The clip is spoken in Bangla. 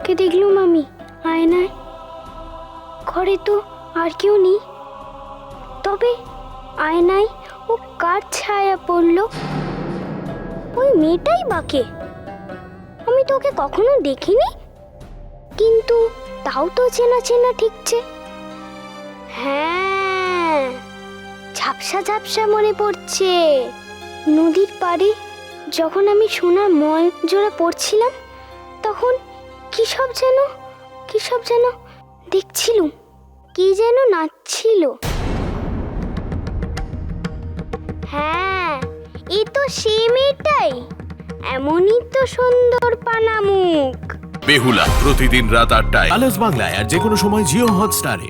কাকে দেখলুম আমি আয়নায়? ঘরে তো আর কেউ নেই, তবে আয়নায় ও কার ছায়া পড়ল? ওই মেয়েটাই বাকে। আমি তো ওকে কখনো দেখিনি, কিন্তু তাও তো চেনা চেনা ঠিকছে। হ্যাঁ, ঝাপসা ঝাপসা মনে পড়ছে। নদীর পাড়ে যখন আমি সোনার মল জোড়া পড়ছিলাম, তখন কি সব যেন দেখছিলুম, কি যেন নাচছিল। হ্যাঁ, এ তো সে মেয়েটাই। এমনই তো সুন্দর পানা মুখ। বেহুলা প্রতিদিন রাত ৮টায় আলোচ বাংলায় আর যে কোনো সময় জিও হটস্টারে।